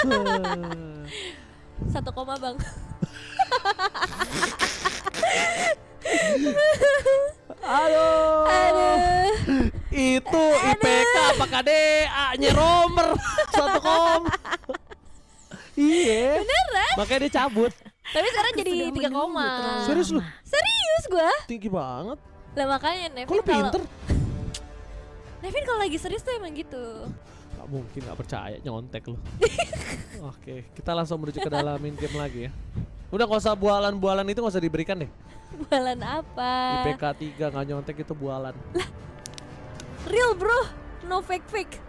1 koma bang. Aduh. Itu IPK apa KDA-nya Romer 1, iya. Beneran? Makanya dia cabut. Tapi sekarang jadi 3 koma. Serius lu? Serius gua. Tinggi banget. Lah makanya Kok Nevin lu pinter? Kalau lagi serius tuh emang gitu. Gak mungkin, gak percaya, nyontek lu. Oke, kita langsung menuju ke dalam main game lagi ya. Udah gak usah bualan-bualan itu gak usah diberikan deh. Bualan apa? IPK 3 gak nyontek itu bualan. Real bro, no fake.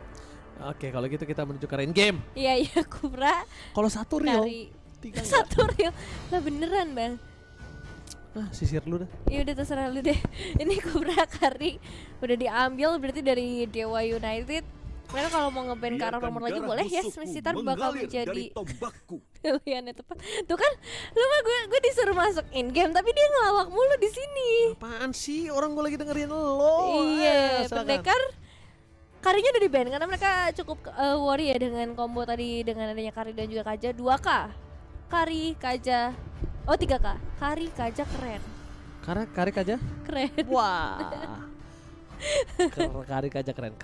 Oke, kalau gitu kita menuju ke main game. Iya Kubra. Kalau 1 real, Kari 3 enggak. 1 real. Lah beneran bang. Nah, sisir lu dah. Ya udah terserah lu deh. Ini Kubra Kari udah diambil berarti dari Dewa United. Mereka kalau mau ngeband ke arah nomor lagi boleh ya. Mesitar bakal menjadi pilihannya tepat. Tuh kan, lu mah gue disuruh masuk in game tapi dia ngelawak mulu di sini. Apaan sih? Orang gue lagi dengerin lo. Iya, silakan. pendekar Karinya udah di-ban karena mereka cukup worry ya dengan combo tadi dengan adanya Kari dan juga Kaja 2K. Kari, Kaja. Oh 3K. Kari, Kaja keren. Karena Karik aja. Keren. Wah. Karik aja keren.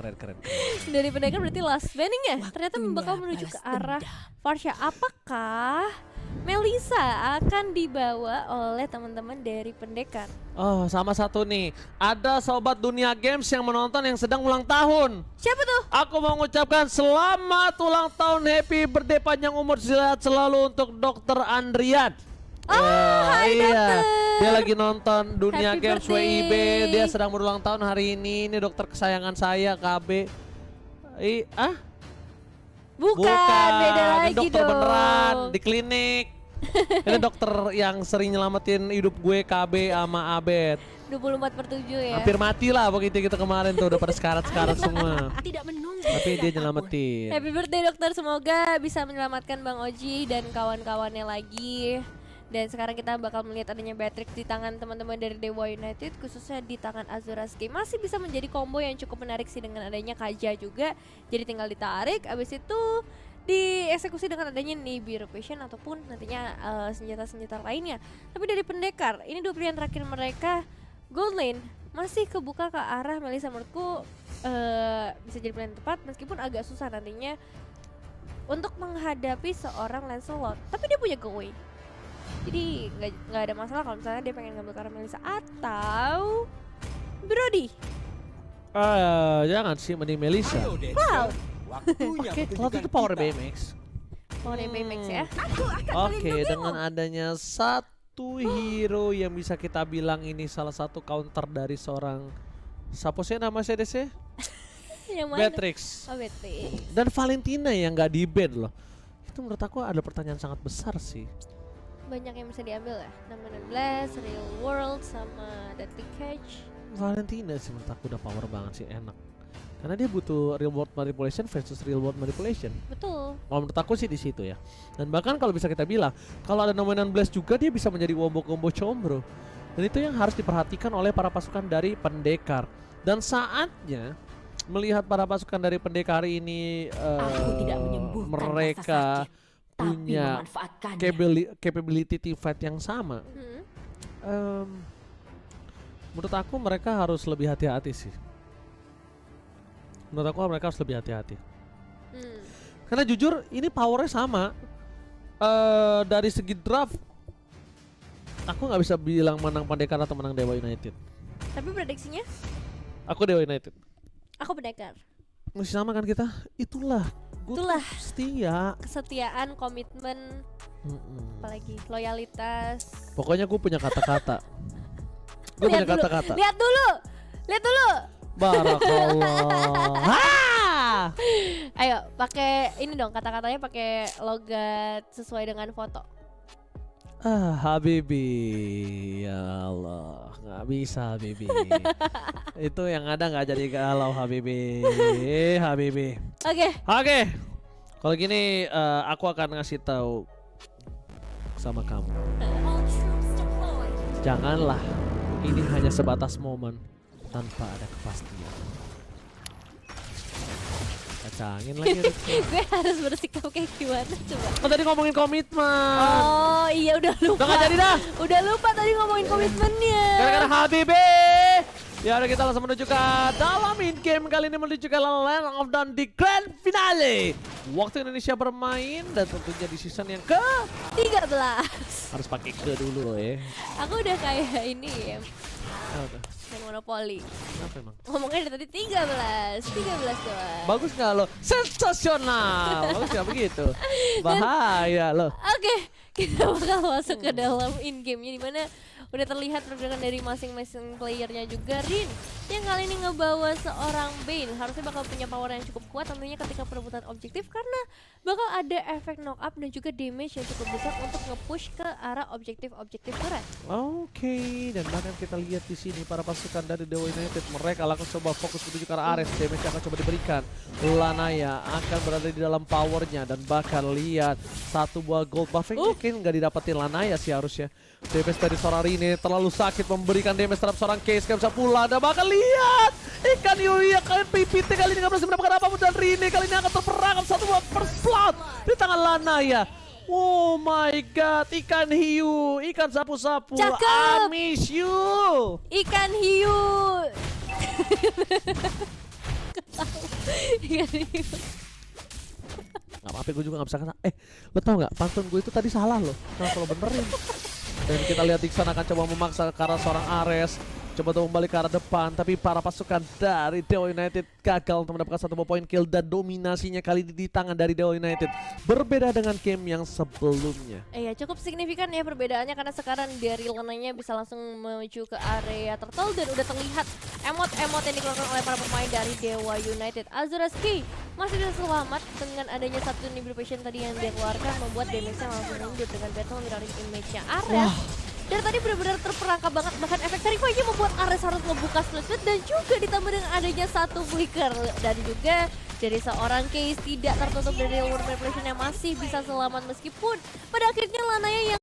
Dari pendekar berarti last banning ya. Ternyata bakal menuju ke arah Farsha. Apakah Melisa akan dibawa oleh teman-teman dari pendekar? Oh, sama satu nih. Ada sobat Dunia Games yang menonton yang sedang ulang tahun. Siapa tuh? Aku mau mengucapkan selamat ulang tahun, happy birthday, panjang umur, sehat selalu untuk Dokter Andrian. Hai dokter. Dia lagi nonton Dunia Happy Games birthday. WIB. Dia sedang berulang tahun hari ini. Ini dokter kesayangan saya, KB. Bukan, beda lagi dokter dong. beneran di klinik. Ini dokter yang sering nyelamatin hidup gue, KB sama Abed. 24/7 ya. Hampir mati lah begitu kita kemarin tuh, udah pada sekarat-sekarat semua. Tidak menunggu. Tapi dia nyelamatin. Happy birthday dokter, semoga bisa menyelamatkan Bang Oji dan kawan-kawannya lagi. Dan sekarang kita bakal melihat adanya Beatrix di tangan teman-teman dari Dewa United, khususnya di tangan Azuraski. Masih bisa menjadi combo yang cukup menarik sih dengan adanya Kaja juga. Jadi tinggal ditarik, abis itu dieksekusi dengan adanya Nibiru Passion ataupun nantinya senjata-senjata lainnya. Tapi dari pendekar, ini 2 pilihan terakhir mereka. Gold lane masih kebuka ke arah Melisa, menurutku bisa jadi pilihan tepat meskipun agak susah nantinya untuk menghadapi seorang Lancelot. Tapi dia punya go away. Jadi nggak ada masalah kalau misalnya dia pengen ngambil ke arah Melisa atau Brody. Jangan sih, mending Melisa. Wow. Oke, kalau itu power BMX. Oh, BMX ya. Oke, dengan adanya satu hero yang bisa kita bilang ini salah satu counter dari seorang siapa sih nama CDC? Yang mana? Beatrix. Oh, Beatrix. Dan Valentina yang nggak di ban loh. Itu menurut aku ada pertanyaan sangat besar sih. Banyak yang bisa diambil ya. Nama Blast, Real World sama Deadly Cage. Valentina sih menurut aku udah power banget sih, enak. Karena dia butuh real world manipulation versus real world manipulation. Betul. Kalau menurut aku sih di situ ya. Dan bahkan kalau bisa kita bilang, kalau ada Nomenan Blast juga dia bisa menjadi combo-combo combro. Dan itu yang harus diperhatikan oleh para pasukan dari pendekar. Dan saatnya melihat para pasukan dari pendekar ini Aku tidak menyembuhkan mereka rasa sakit, tapi punya memanfaatkannya. capability team fight yang sama. Menurut aku mereka harus lebih hati-hati sih. Menurut aku mereka harus lebih hati-hati. Karena jujur ini powernya sama. Dari segi draft, aku nggak bisa bilang menang pendekar atau menang Dewa United. Tapi prediksinya? Aku Dewa United. Aku pendekar. Masih sama kan kita? Itulah. Itulah. Setia. Kesetiaan, komitmen, apalagi loyalitas. Pokoknya gue punya kata-kata. Gue punya kata-kata. Lihat dulu. Barakallah. Ayo, pakai ini dong, kata-katanya pakai logat sesuai dengan foto. Habibi, ya Allah, nggak bisa Habibi. Itu yang ada nggak jadi galau Habibi, Habibi. Oke. Kalau gini, aku akan ngasih tahu sama kamu. Janganlah, ini hanya sebatas momen tanpa ada kepastian. Kacangin lagi. Gue harus bersikap kayak gimana coba. Oh tadi ngomongin komitmen. Oh iya udah lupa. Udah gak jadi dah. Udah lupa tadi ngomongin komitmennya. Gara-gara Habibi. Ya udah kita langsung menuju ke dalam in-game kali ini menuju ke Land of Dawn di Grand Finale. Waktu Indonesia bermain dan tentunya di season yang ke 13. harus pakai ke dulu loh ya. Aku udah kayak ini ya. Apa? Main Monopoli. Apa emang? Ngomongnya dari tadi 13 doang. Bagus nggak lo? Sensasional. Bagus nggak begitu? Bahaya lo. Oke, kita bakal masuk ke dalam in-game-nya dimana udah terlihat pergerakan dari masing-masing playernya juga. Rin yang kali ini ngebawa seorang Bane harusnya bakal punya power yang cukup kuat tentunya ketika perebutan objektif karena bakal ada efek knock up dan juga damage yang cukup besar untuk nge-push ke arah objektif-objektif turret. Oke, dan bahkan kita lihat di sini para pasukan dari Dewa United mereka langsung coba fokus menuju ke arah Ares. Damage yang akan coba diberikan. Lanaya akan berada di dalam powernya dan bahkan lihat satu buah gold buff yang mungkin nggak didapetin Lanaya sih harusnya. Damage dari seorang Rine terlalu sakit memberikan damage terhadap seorang Case gak bisa pulang dan bahkan lihat ikan Yuya kalian PPT kali ini gak berhasil mendapatkan apapun dan Rine kali ini akan terperangkap satu buah first blood di tangan Lanaya. Oh my god, ikan hiu, ikan sapu-sapu, I miss you. Ikan hiu. Ikan hiu. Gak apa-apa gue juga gak bisa kena. Lo tau gak pantun gue itu tadi salah loh. Nah kalau benerin. Dan kita lihat Dixon akan coba memaksa ke arah seorang Ares. Coba untuk kembali ke arah depan, tapi para pasukan dari Dewa United gagal untuk mendapatkan satu poin kill dan dominasinya kali ini di tangan dari Dewa United. Berbeda dengan game yang sebelumnya. Iya cukup signifikan ya perbedaannya karena sekarang dari Lananya bisa langsung menuju ke area turtle dan udah terlihat emot-emot yang dikeluarkan oleh para pemain dari Dewa United. Azura's Key masih bisa selamat dengan adanya satu Nibble Passion tadi yang dia keluarkan membuat damage-nya langsung mundur dengan battle mirroring image-nya Ares. Dan tadi benar-benar terperangkap banget, bahkan efek Terrify-nya membuat Ares harus membuka split dan juga ditambah dengan adanya satu flicker. Dan juga dari seorang Case tidak tertutup dari World Manipulation yang masih bisa selamat meskipun pada akhirnya Lanaya yang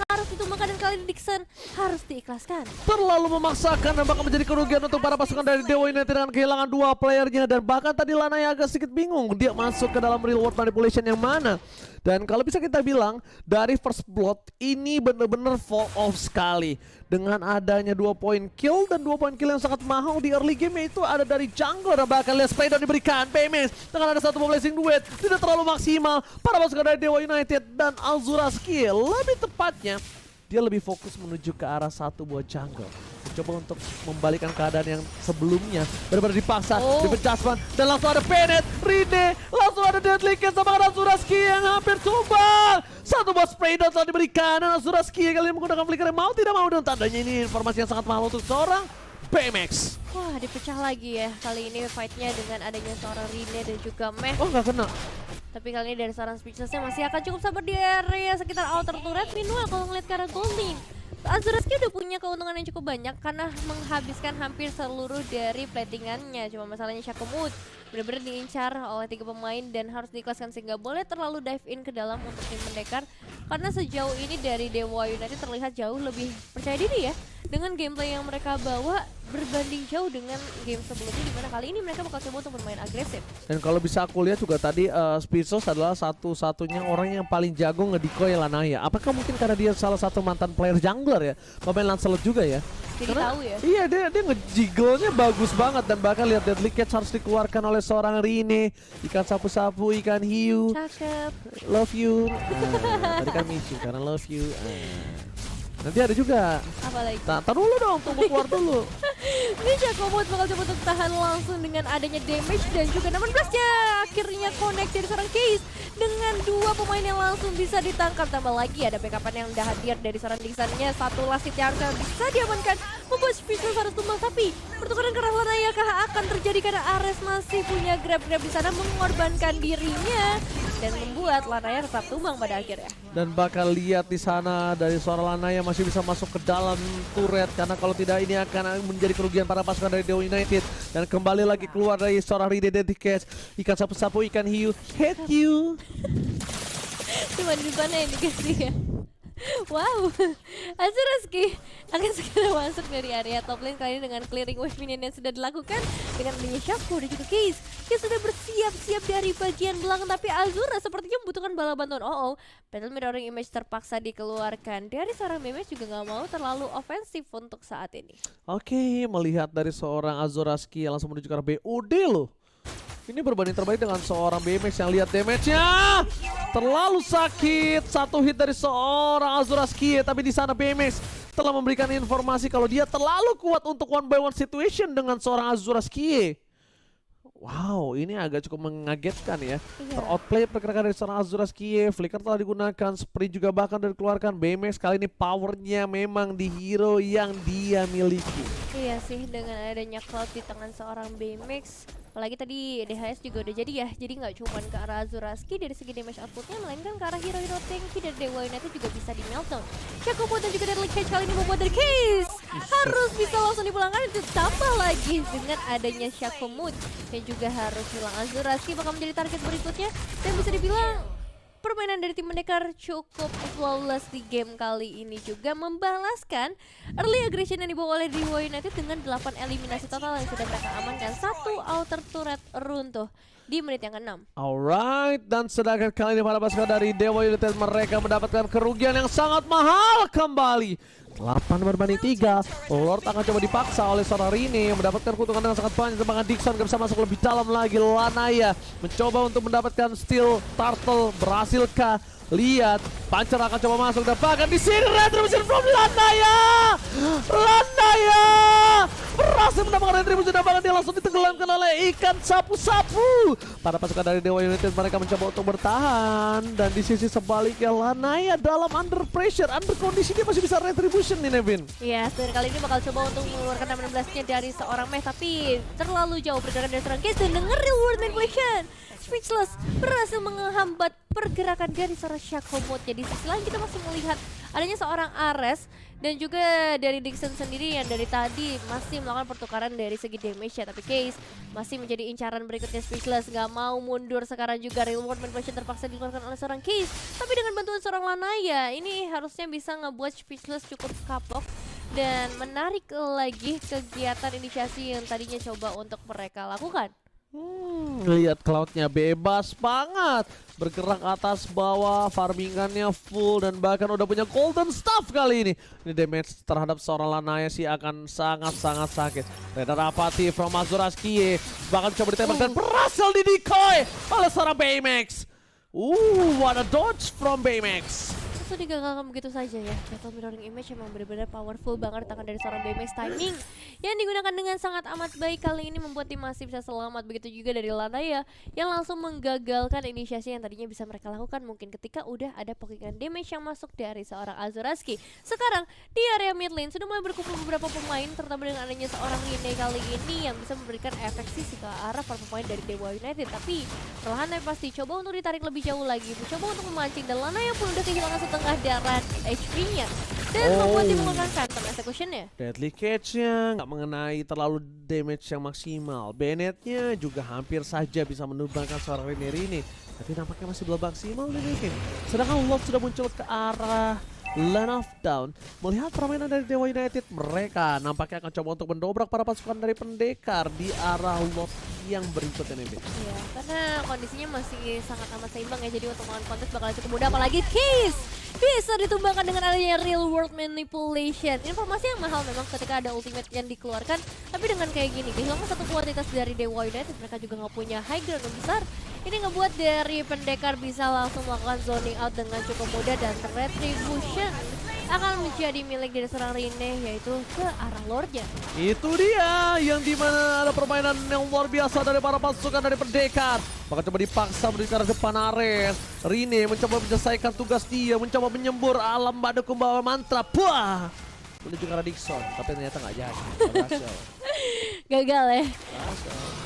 harus ditumbangkan dan kali ini Dixon harus diikhlaskan. Terlalu memaksakan dan bakal menjadi kerugian untuk para pasukan dari Dewa United dengan kehilangan dua playernya. Dan bahkan tadi Lanaya agak sedikit bingung dia masuk ke dalam real world manipulation yang mana. Dan kalau bisa kita bilang dari first blood ini benar-benar fall off sekali. Dengan adanya 2 poin kill dan 2 poin kill yang sangat mahal di early game itu ada dari jungler dan bahkan lihat spray down diberikan PMS dengan ada satu blessing duet tidak terlalu maksimal para pasukan dari Dewa United dan Azura's Key lebih tepatnya dia lebih fokus menuju ke arah satu buah jungle. Coba untuk membalikan keadaan yang sebelumnya benar-benar dipaksa di adjustment dan langsung ada Bennett, Rine, langsung ada Deadly Kiss sama Azura's Key yang hampir tumbang. Satu buah spray down telah diberikan dan Azura's Key kali ini menggunakan flicker mau tidak mau dan tandanya ini informasi yang sangat mahal untuk seorang BMX. Wah dipecah lagi ya kali ini fightnya dengan adanya seorang Rine dan juga Meh. Oh nggak kena. Tapi kali ini dari seorang Speechlessnya masih akan cukup sabar di area sekitar outer turret. Meanwhile kalau ngeliat ke arah Golding, Azura's Key udah punya keuntungan yang cukup banyak karena menghabiskan hampir seluruh dari platingannya. Cuma masalahnya Shakumut benar-benar diincar oleh 3 pemain dan harus diikhlaskan sehingga boleh terlalu dive in ke dalam untuk tim pendekar. Karena sejauh ini dari Dewa United terlihat jauh lebih percaya diri ya dengan gameplay yang mereka bawa berbanding jauh dengan game sebelumnya dimana kali ini mereka bakal coba untuk bermain agresif. Dan kalau bisa aku lihat juga tadi Speechless adalah satu-satunya orang yang paling jago ngedikoy Lanaya. Apakah mungkin karena dia salah satu mantan player jungler ya? Pemain Lancelot juga ya? Jadi karena, tahu ya? Iya dia ngejiggle-nya bagus banget dan bahkan lihat Deadly Catch harus dikeluarkan oleh seorang Rine. Ikan sapu-sapu, ikan hiu. Cakep. Love you. Tadi kan miss you karena love you. Nanti ada juga. Apa lagi? Tar dulu dong, tunggu keluar dulu. Ini Shakumut bakal coba untuk tahan langsung dengan adanya damage dan juga 16-nya akhirnya connect dari seorang Case dengan 2 pemain yang langsung bisa ditangkap. Tambah lagi ada backupan yang udah hadir dari seorang Dixon-nya, satu lasit yang bisa diamankan membuat Speechless harus tumbang. Tapi pertukaran keras Lanaya kah akan terjadi karena Ares masih punya grab-grab di sana mengorbankan dirinya dan membuat Lanaya tetap tumbang pada akhirnya. Dan bakal lihat di sana dari seorang Lanaya masih bisa masuk ke dalam turret, karena kalau tidak ini akan menjadi kerugian para pasukan dari Dewa United. Dan kembali lagi keluar dari seorang Ride Dedicates, ikan sapu-sapu, ikan hiu, hate you. Cuman di mana yang dikasih ya? Wow, Azuraski akan segera masuk dari area top lane kali ini dengan clearing wave minion yang sudah dilakukan dengan adanya Shaco dan juga Case yang sudah bersiap-siap dari bagian belakang, tapi Azura sepertinya membutuhkan bala bantuan. Battle Mirroring Image terpaksa dikeluarkan dari seorang BMX, juga nggak mau terlalu ofensif untuk saat ini. Oke, melihat dari seorang Azuraski yang langsung menuju ke arah BOD loh. Ini berbanding terbalik dengan seorang BMX yang lihat damage-nya terlalu sakit. Satu hit dari seorang Azuraski, tapi di sana BMX telah memberikan informasi kalau dia terlalu kuat untuk 1-by-1 situation dengan seorang Azuraski. Wow, ini agak cukup mengagetkan ya. Ter-outplay pergerakan dari seorang Azuraski. Flicker telah digunakan, sprint juga bahkan dikeluarkan. BMX kali ini powernya memang di hero yang dia miliki. Iya sih, dengan adanya Cloud di tangan seorang BMX, apalagi tadi DHS juga udah jadi ya, jadi nggak cuma ke arah Azuraski dari segi damage outputnya, melainkan ke arah hero-hero tanky dari Dewa United juga bisa di meltdown. Shaco dan juga dari Cage kali ini membuat dari Case harus bisa langsung dipulangkan, ditambah lagi dengan adanya Shaco yang juga harus hilang. Azuraski bakal menjadi target berikutnya, dan bisa dibilang permainan dari tim Pendekar cukup flawless di game kali ini, juga membalaskan early aggression yang dibawa oleh Dewa United dengan 8 eliminasi total yang sudah mereka amankan. Satu outer turret runtuh di menit yang ke-6. Alright, dan sedangkan kali ini para pasukan dari Dewa United mereka mendapatkan kerugian yang sangat mahal kembali. 8 berbanding 3. Lord akan coba dipaksa oleh seorang Rine yang mendapatkan keuntungan dengan sangat banyak. Semangat Dixon gak bisa masuk lebih dalam lagi. Lanaya mencoba untuk mendapatkan steal turtle, berhasilkah? Lihat, Pancer akan coba masuk dan bahkan di sini retribution from Lanaya berhasil mendapatkan retribution dan bahkan dia langsung ditenggelamkan oleh ikan sapu-sapu. Para pasukan dari Dewa United mereka mencoba untuk bertahan, dan di sisi sebaliknya Lanaya dalam under pressure, under kondisi dia masih bisa retribution nih Nevin. Iya, dan kali ini bakal coba untuk mengeluarkan 16-nya dari seorang meh, tapi terlalu jauh pergerakan dari seorang Case, dan denger real world manipulation. Speechless berhasil menghambat pergerakan dari seorang Shaco. Jadi sisi lain kita masih melihat adanya seorang Ares dan juga dari Dixon sendiri yang dari tadi masih melakukan pertukaran dari segi damage ya, tapi Case masih menjadi incaran berikutnya. Speechless gak mau mundur sekarang juga. Real world manipulation terpaksa dikeluarkan oleh seorang Case, tapi dengan bantuan seorang Lanaya ini harusnya bisa ngebuat Speechless cukup kapok dan menarik lagi kegiatan inisiasi yang tadinya coba untuk mereka lakukan. Lihat Cloud-nya bebas banget, bergerak atas bawah, farmingannya full, dan bahkan udah punya golden staff kali ini. Ini damage terhadap seorang Lanaya sih akan sangat-sangat sakit. Radar apati from Azuraski bahkan coba ditembak dan berhasil di decoy oleh seorang Baymax. What a dodge from Baymax. Itu digagalkan begitu saja ya. Battle Mirroring Image memang benar-benar powerful banget tangan dari seorang BMX. Timing yang digunakan dengan sangat amat baik kali ini membuat tim masih bisa selamat. Begitu juga dari Lanaya yang langsung menggagalkan inisiasi yang tadinya bisa mereka lakukan mungkin ketika udah ada pokingan damage yang masuk dari seorang Azuraski. Sekarang di area mid lane sudah mulai berkumpul beberapa pemain, terutama dengan adanya seorang Rine kali ini yang bisa memberikan efek sisi ke arah para pemain dari Dewa United. Tapi perlahan pasti coba untuk ditarik lebih jauh lagi, mencoba untuk memancing, dan Lanaya pun udah kehilangan setengah darah HP-nya dan membuat dia menggunakan Phantom Execution-nya. Deadly Catch-nya nggak mengenai terlalu damage yang maksimal. Bennett-nya juga hampir saja bisa menumbangkan seorang Rine, tapi nampaknya masih belum maksimal nih mungkin. Sedangkan Love sudah muncul ke arah Land of Down. Melihat permainan dari Dewa United, mereka nampaknya akan coba untuk mendobrak para pasukan dari Pendekar di arah Love yang berikutnya nih. Iya, karena kondisinya masih sangat amat seimbang ya, jadi untuk melawan kontes bakal cukup mudah, apalagi Case bisa ditumbangkan dengan adanya real world manipulation. Informasi yang mahal memang ketika ada ultimate yang dikeluarkan, tapi dengan kayak gini kehilangan satu kualitas dari Dewa United, mereka juga nggak punya high ground yang besar. Ini ngebuat dari Pendekar bisa langsung melakukan zoning out dengan cukup mudah, dan retribution akan menjadi milik dari seorang Rine, yaitu ke arah Lordnya. Itu dia yang dimana ada permainan yang luar biasa dari para pasukan dari Pendekar. Maka coba dipaksa menuju ke arah depan Ares. Rine mencoba menyelesaikan tugas dia, mencoba menyembur alam baduk membawa mantra. Buah! Menuju ke arah Dixon, tapi ternyata nggak jadi. Berhasil. Gagal ya.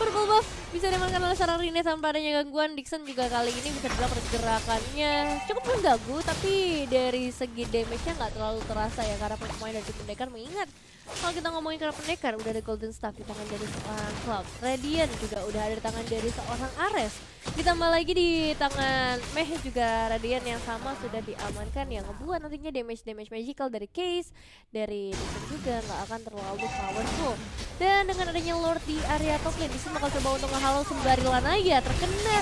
Purple buff bisa dimainkan oleh seorang Rine tanpa adanya gangguan. Dixon juga kali ini bisa dibilang pergerakannya cukup mengganggu, tapi dari segi damage-nya nggak terlalu terasa ya, karena pemain dari tim pendekar mengingat kalau kita ngomongin karena pendekar udah ada Golden Staff di tangan dari seorang Cloud, Radiant juga udah ada di tangan dari seorang Ares, ditambah lagi di tangan Meh juga Radiant yang sama sudah diamankan, yang ngebuat nantinya damage magical dari Case, dari Dixon juga nggak akan terlalu powerful. Dan dengan adanya Lord di area top lane, Dixon bakal coba untuk ngehalau sembari Lanaya terkena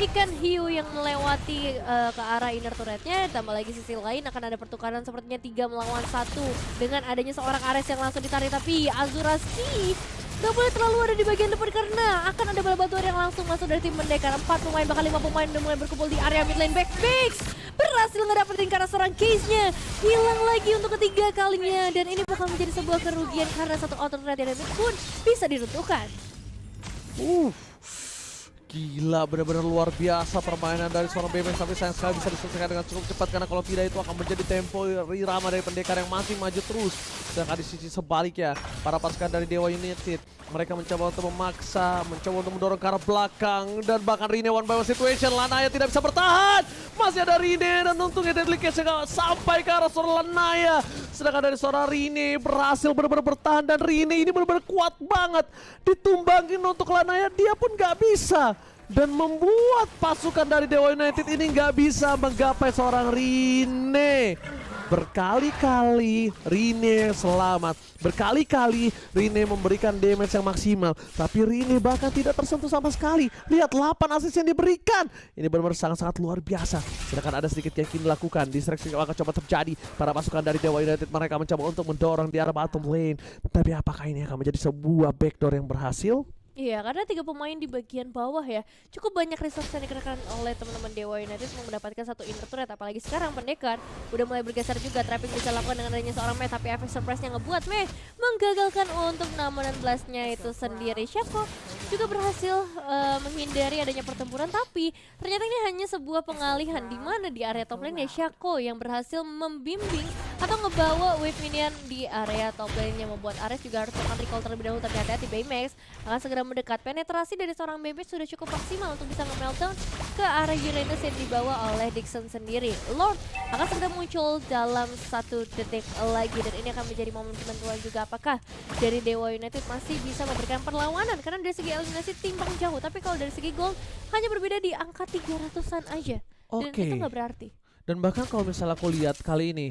ikan hiu yang melewati ke arah inner turretnya. Tambah lagi sisi lain akan ada pertukaran sepertinya 3 melawan 1 dengan adanya seorang Ares yang langsung ditarik, tapi Azuraski gak boleh terlalu ada di bagian depan karena akan ada bala bantuan yang langsung masuk dari tim pendekar. 4 pemain bahkan 5 pemain udah mulai berkumpul di area mid lane. Backfix berhasil ngedapetin karena seorang Case-nya hilang lagi untuk ketiga kalinya, dan ini bakal menjadi sebuah kerugian karena satu auto red mid pun bisa diruntuhkan. Gila, benar-benar luar biasa permainan dari seorang BMX, tapi sayang sekali bisa diselesaikan dengan cukup cepat karena kalau tidak itu akan menjadi tempo irama dari pendekar yang masih maju terus. Sedangkan di sisi sebaliknya, para pasukan dari Dewa United mereka mencoba untuk memaksa, mencoba untuk mendorong ke arah belakang, dan bahkan Rine one by one situation. Lanaya tidak bisa bertahan, masih ada Rine, dan untungnya Deadly Case sampai ke arah seorang Lanaya. Sedangkan dari seorang Rine berhasil benar-benar bertahan, dan Rine ini benar-benar kuat banget. Ditumbangin untuk Lanaya, dia pun gak bisa. Dan membuat pasukan dari Dewa United ini nggak bisa menggapai seorang Rine. Berkali-kali Rine selamat, berkali-kali Rine memberikan damage yang maksimal, tapi Rine bahkan tidak tersentuh sama sekali. Lihat 8 assist yang diberikan, ini benar-benar sangat-sangat luar biasa. Sedangkan ada sedikit yang ingin dilakukan, distraksi akan coba terjadi. Para pasukan dari Dewa United mereka mencoba untuk mendorong di arah bottom lane, tapi apakah ini akan menjadi sebuah backdoor yang berhasil? Iya, karena 3 pemain di bagian bawah ya, cukup banyak resource yang dikerahkan oleh teman-teman Dewa United untuk mendapatkan satu inner turret. Apalagi sekarang pendekar udah mulai bergeser juga, trapping bisa lakukan dengan adanya seorang Meh, tapi efek surprise-nya ngebuat Meh menggagalkan untuk namunan blast-nya itu sendiri. Shaco juga berhasil menghindari adanya pertempuran, tapi ternyata ini hanya sebuah pengalihan di mana di area top lane ya Shaco yang berhasil membimbing atau ngebawa wave minion di area top lane yang membuat Ares juga harus melakukan recall terlebih dahulu. Tapi hati-hati, Baymax akan segera mendekat. Penetrasi dari seorang Baymax sudah cukup maksimal untuk bisa nge-meltdown ke arah Uranus yang dibawa oleh Dixon sendiri. Lord akan segera muncul dalam 1 detik lagi, dan ini akan menjadi momen penentuan juga apakah dari Dewa United masih bisa memberikan perlawanan, karena dari segi eliminasi timbang jauh, tapi kalau dari segi gol hanya berbeda di angka 300-an aja. Dan itu nggak berarti. Dan bahkan kalau misalnya aku lihat kali ini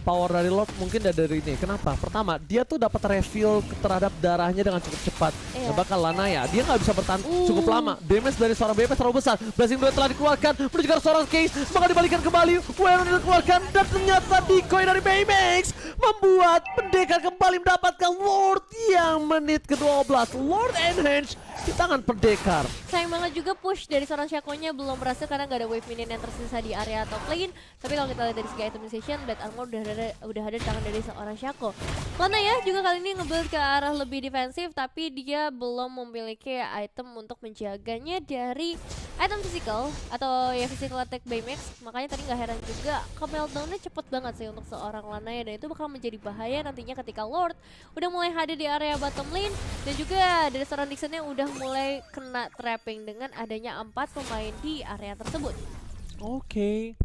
power dari Lord mungkin dari ini. Kenapa? Pertama, dia tuh dapat refill terhadap darahnya dengan cukup cepat. Dan bahkan Lanaya, dia nggak bisa bertahan cukup lama. Damage dari seorang BMX terlalu besar. Blessing Blade telah dikeluarkan menuju ke seorang Case, maka dibalikan kembali. Well dikeluarkan, dan ternyata decoy dari BMX membuat pendekar kembali mendapatkan Lord yang menit ke-12. Lord Enhance di tangan pendekar. Sayang banget juga push dari seorang Shaco-nya belum berhasil karena nggak ada wave minion yang tersisa di area top lane. Tapi kalau kita lihat dari segi itemization, Blade Armor udah ada di tangan dari seorang Shaco. Lana ya juga kali ini nge-build ke arah lebih defensif, tapi dia belum memiliki item untuk menjaganya dari item physical atau ya physical attack Baymax. Makanya tadi nggak heran juga ke-meltdown-nya cepet banget sih untuk seorang Lanaya, dan itu bakal menjadi bahaya nantinya ketika Lord udah mulai hadir di area bottom lane, dan juga dari seorang Dixon-nya udah mulai kena trapping dengan adanya 4 pemain di area tersebut. Oke.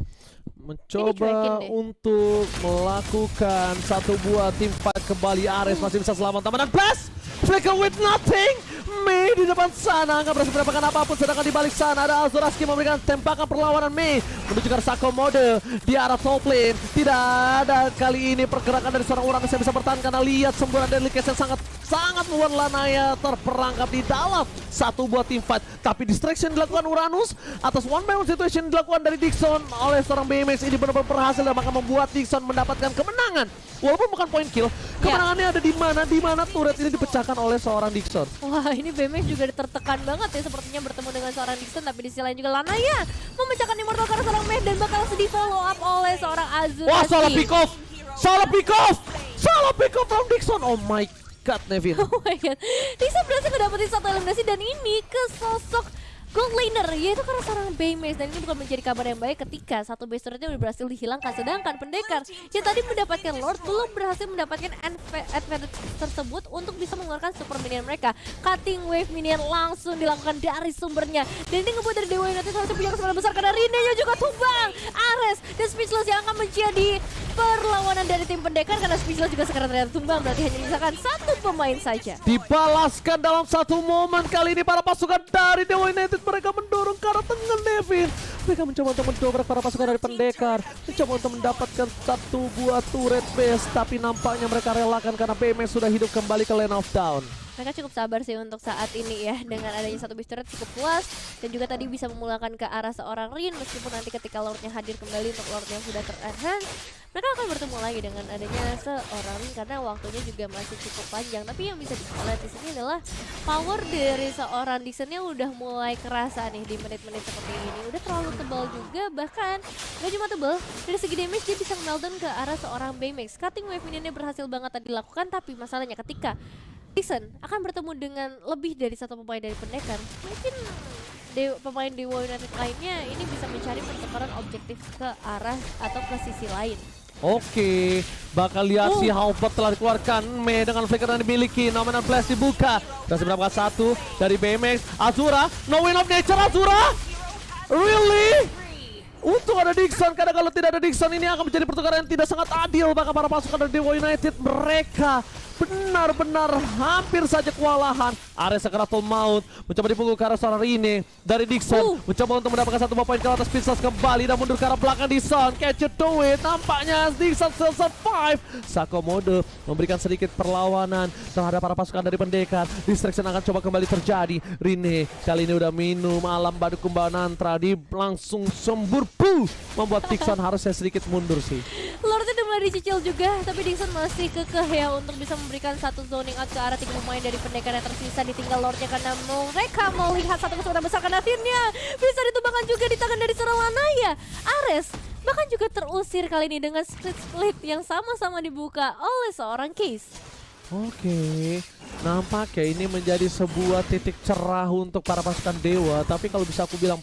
Mencoba untuk melakukan satu buah tim fight kembali. Ares masih bisa selamat, dan blast Flicker with nothing. Mei di depan sana nggak berhasil mendapatkan apapun, sedangkan di balik sana ada Azuraski memberikan tembakan perlawanan. Mei menuju ke Sako mode di arah top lane. Tidak ada kali ini pergerakan dari seorang Uranus yang bisa bertahan, karena lihat semburan Deadly Case yang sangat membuat Lanaya terperangkap di dalam satu buah team fight. Tapi distraction dilakukan Uranus atas one by one situation dilakukan dari Dixon oleh seorang BMX. Ini benar-benar berhasil dan akan membuat Dixon mendapatkan kemenangan. Walaupun bukan point kill, kemenangannya ada di mana? Di mana turret ini dipecahkan oleh seorang Dixon. Wah, ini BMX juga tertekan banget ya sepertinya bertemu dengan seorang Dixon, tapi di sisi lain juga Lanaya memecahkan Immortal karena seorang Meh, dan bakal di follow up oleh seorang Azuraski. Wah, salah pick off! Salah pick off! Salah pick off from Dixon. Oh my god, Nevin. Oh my god. Dixon berhasil ngedapetin satu eliminasi, dan ini ke sosok gold laner, yaitu karena seorang Baymax. Dan ini bukan menjadi kabar yang baik ketika satu base turretnya udah berhasil dihilangkan. Sedangkan pendekar yang tadi mendapatkan Lord belum berhasil mendapatkan advantage tersebut untuk bisa mengeluarkan super minion mereka. Cutting wave minion langsung dilakukan dari sumbernya. Dan ini ngebuat dari Dewa United harusnya punya kesempatan besar karena Rine yang juga tumbang. Ares dan Speechless yang akan menjadi perlawanan dari tim pendekar karena Speechless juga sekarang ternyata tumbang. Berarti hanya menyisakan satu pemain saja. Dibalaskan dalam satu momen kali ini para pasukan dari Dewa United. Mereka mendorong ke arah tengah Nevin. Mereka mencoba untuk mendobrak para pasukan dari pendekar. Mencoba untuk mendapatkan satu buah turret base. Tapi nampaknya mereka relakan karena Baymax sudah hidup kembali ke lane of down. Mereka cukup sabar sih untuk saat ini ya. Dengan adanya satu base turret cukup puas. Dan juga tadi bisa memulangkan ke arah seorang Rin. Meskipun nanti ketika Lordnya hadir kembali untuk Lord yang sudah ter-enhance, mereka akan bertemu lagi dengan adanya seorang Rin. Karena waktunya juga masih cukup panjang. Tapi yang bisa kita lihat di sini adalah power dari seorang Dixonnya udah mulai kerasa nih di menit-menit seperti ini. Udah terlalu tebal juga. Bahkan gak cuma tebal, dari segi damage dia bisa meltdown ke arah seorang Baymax. Cutting wave minionnya berhasil banget tadi dilakukan. Tapi masalahnya ketika Dixon akan bertemu dengan lebih dari satu pemain dari pendekar, mungkin pemain Dewa United lainnya ini bisa mencari pertukaran objektif ke arah atau ke sisi lain. Oke, bakal lihat si Halbert telah dikeluarkan. Mei dengan flicker yang dimiliki, Nominal Blast dibuka. Berhasil mendapatkan satu dari Baymax. Azura, no win of nature Azura. Really? Untung ada Dixon, karena kalau tidak ada Dixon ini akan menjadi pertukaran yang tidak sangat adil. Bahkan para pasukan dari Dewa United mereka benar-benar hampir saja kewalahan. Ares Sakratul Maut mencoba dipukul ke arah seorang Rine dari Dixon. Mencoba untuk mendapatkan satu poin ke atas Speechless kembali dan mundur ke arah belakang Dixon. Catch it to it. Nampaknya Dixon still survive. Sako Mode memberikan sedikit perlawanan terhadap para pasukan dari pendekar. Distraction akan coba kembali terjadi. Rine kali ini udah minum alam badu kumbang nantra di langsung sembur. Membuat Dixon harusnya sedikit mundur sih. Lordnya udah mulai dicicil juga, tapi Dixon masih kekeh ya untuk bisa memberikan satu zoning out ke arah 3 pemain dari pendekar yang tersisa. Ditinggal Lordnya karena mereka mau lihat satu kesempatan besar karena akhirnya bisa ditumbangkan juga di tangan dari seorang Lanaya. Ares bahkan juga terusir kali ini dengan split yang sama-sama dibuka oleh seorang Case. Oke, nampaknya ini menjadi sebuah titik cerah untuk para pasukan Dewa. Tapi kalau bisa aku bilang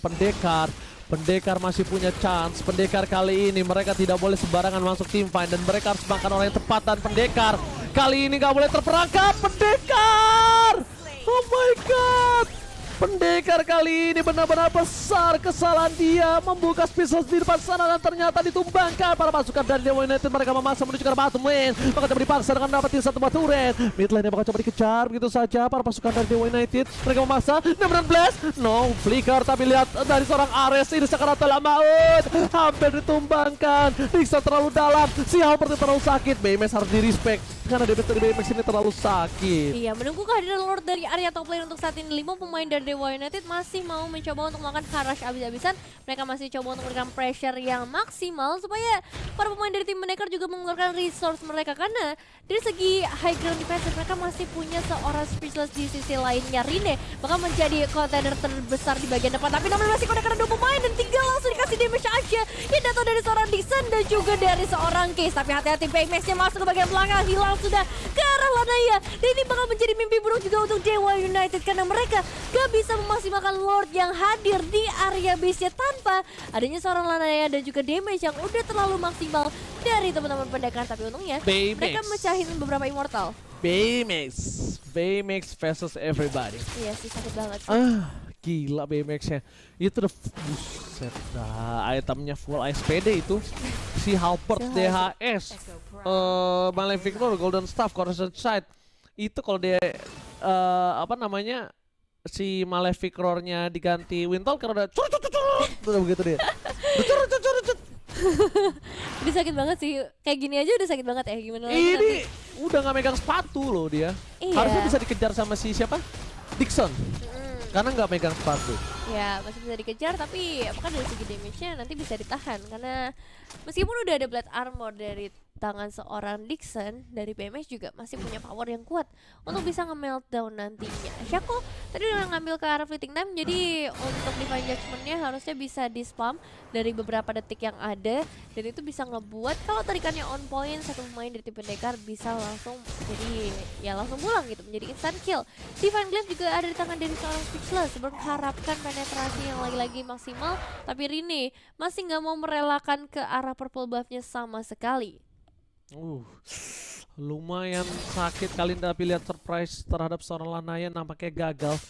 Pendekar masih punya chance. Pendekar kali ini mereka tidak boleh sembarangan masuk team fight dan mereka harus makan orang yang tepat. Dan Pendekar kali ini gak boleh terperangkap. Pendekar! Oh my god! Pendekar kali ini benar-benar besar kesalahan dia membuka Speechless di depan sana dan ternyata ditumbangkan para pasukan dari Dewa United. Mereka memaksa menuju ke arah bottom lane, bakal coba dipaksa dengan dapatin satu buah turret. Mid lane bakal coba dikejar begitu saja para pasukan dari Dewa United. Mereka memaksa Nemeran Blast, no flicker, tapi lihat dari seorang Ares ini Sakratul Maut hampir ditumbangkan. Dixon terlalu dalam, si Halbert terlalu sakit. Baymax harus di respect karena DPS dari Baymax ini terlalu sakit. Iya, menunggu kehadiran Lord dari area top lane untuk saat ini. 5 pemain dari Dewa United masih mau mencoba untuk melakukan harass abis-abisan. Mereka masih coba untuk memberikan pressure yang maksimal supaya para pemain dari tim pendekar juga mengeluarkan resource mereka. Karena dari segi high ground defense mereka masih punya seorang Speechless di sisi lainnya. Rine bakal menjadi contender terbesar di bagian depan. Tapi namun masih kode karena 2 pemain dan tinggal langsung dikasih damage aja. Yang datang dari seorang Dixon dan juga dari seorang Case. Tapi hati-hati Baymax-nya masuk ke bagian belakang, hilang sudah ke arah Lanaya. Dan ini bakal menjadi mimpi buruk juga untuk Dewa United karena mereka gak bisa memaksimalkan Lord yang hadir di area base-nya tanpa adanya seorang Lanaya dan juga damage yang udah terlalu maksimal dari teman-teman pendekar. Tapi untungnya mereka mecahin beberapa immortal. Baymax versus everybody. Iya sih, sakit banget sih. Gila Baymax-nya. Itu udah buset dah, itemnya full SPD itu. Si Halbert DHS, Malefic Roar, Golden Staff, Corruption Sight. Itu kalau dia apa namanya, si Malefic Roar-nya diganti Windtalker udah udah begitu dia. Udah sakit banget sih. Kayak gini aja udah sakit banget ya. Gimana lagi Ini nanti? udah gak megang sepatu loh dia. Iya. Harusnya bisa dikejar sama si siapa? Dixon. Karena nggak megang sepatu. Ya masih bisa dikejar, tapi apakah dari segi damage-nya nanti bisa ditahan. Karena meskipun udah ada Blade Armor dari tangan seorang Dixon dari BMX juga masih punya power yang kuat untuk bisa nge-meltdown nantinya. Shaco tadi udah ngambil ke arah fleeting time, jadi untuk Divine Judgment-nya harusnya bisa di-spam dari beberapa detik yang ada, dan itu bisa ngebuat kalau tarikannya on point, satu pemain dari tim pendekar bisa langsung jadi ya langsung pulang gitu, menjadi instant kill. Divine Glaive juga ada di tangan dari seorang Speechless, mengharapkan penetrasi yang lagi-lagi maksimal, tapi Rine masih nggak mau merelakan ke arah purple buff-nya sama sekali. Lumayan sakit kali tapi lihat surprise terhadap seorang Lanaya nampaknya gagal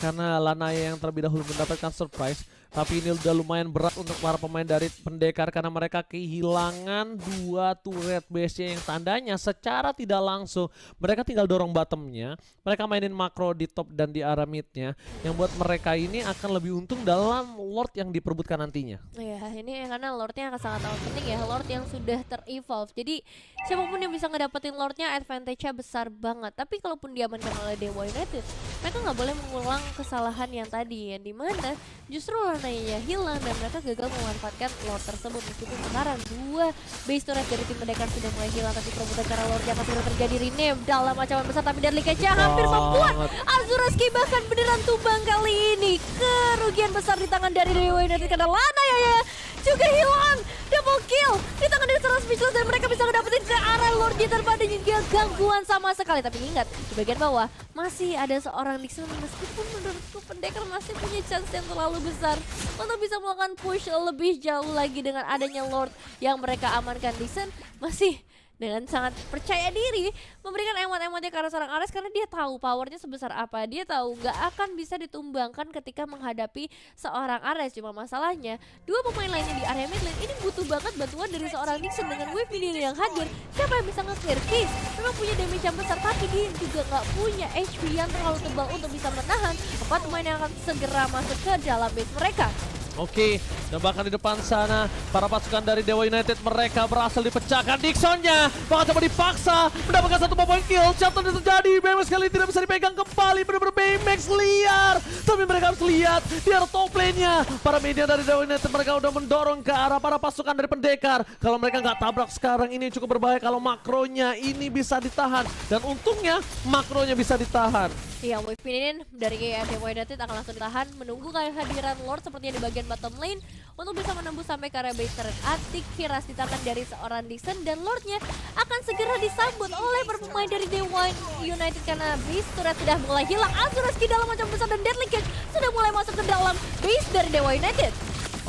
karena Lanaya yang terlebih dahulu mendapatkan surprise. Tapi ini udah lumayan berat untuk para pemain dari pendekar karena mereka kehilangan 2 turret base-nya yang tandanya secara tidak langsung mereka tinggal dorong bottomnya. Mereka mainin makro di top dan di arah midnya yang buat mereka ini akan lebih untung dalam Lord yang diperbutkan nantinya. Ya ini karena Lordnya akan sangat amat penting ya, Lord yang sudah ter-evolve. Jadi siapapun yang bisa ngedapetin Lordnya advantage-nya besar banget. Tapi kalaupun diamankan oleh Dewa United, mereka nggak boleh mengulang kesalahan yang tadi, yang dimana justru Lanaya hilang dan mereka gagal memanfaatkan Lord tersebut. Meskipun sekarang 2 base turret dari tim pendekar sudah mulai hilang, tapi perebutan cara Lordnya masih terus terjadi. Rine dalam ancaman besar, tapi Deadly Catch-nya hampir membuat Azuraski bahkan beneran tumbang kali ini. Kerugian besar di tangan dari Dewa United karena Lanaya ya juga hilang. Double kill di tangan dari seorang Speechless dan mereka bisa ngedapetin ke arah Lordnya tanpa ada gangguan sama sekali. Tapi ingat, di bagian bawah masih ada seorang Dixon, meskipun menurutku pendekar masih punya chance yang terlalu besar untuk bisa melakukan push lebih jauh lagi dengan adanya Lord yang mereka amankan. Dixon masih dengan sangat percaya diri memberikan emot-emotnya ke arah seorang Ares karena dia tahu powernya sebesar apa. Dia tahu nggak akan bisa ditumbangkan ketika menghadapi seorang Ares. Cuma masalahnya 2 pemain lainnya di area mid lane ini butuh banget bantuan dari seorang Dixon dengan wave minion yang hadir. Siapa yang bisa nge-clear case? Memang punya damage yang besar, tapi dia juga nggak punya HP yang terlalu tebal untuk bisa menahan 4 pemain yang akan segera masuk ke dalam base mereka. Oke, dan bahkan di depan sana para pasukan dari Dewa United mereka berhasil dipecahkan. Dixonnya bahkan coba dipaksa mendapatkan 1 point kill. Shutdown yang terjadi, BMX kali tidak bisa dipegang kembali. Benar-benar BMX liar, tapi mereka harus lihat di arah top lane-nya. Para media dari Dewa United mereka udah mendorong ke arah para pasukan dari pendekar. Kalau mereka nggak tabrak sekarang ini cukup berbahaya kalau makronya ini bisa ditahan. Dan untungnya makronya bisa ditahan. Iya, wave minion dari Dewa United akan langsung ditahan, menunggu kehadiran Lord sepertinya di bagian bottom lane untuk bisa menembus sampai ke area base turret. Atik Kiras di tangan dari seorang Dixon dan Lordnya akan segera disambut oleh para pemain dari Dewa United karena base turret sudah mulai hilang. Azuraski dalam macam besar dan Deadly Catch sudah mulai masuk ke dalam base dari Dewa United.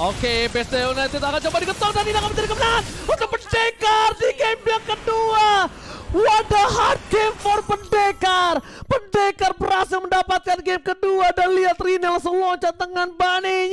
Oke, base Dewa United akan coba diketok dan ini akan menjadi kemenangan untuk pendekar di game yang kedua. What a hard game for pendekar. Pendekar berhasil mendapatkan game kedua dan lihat Rine langsung loncat dengan Bunny.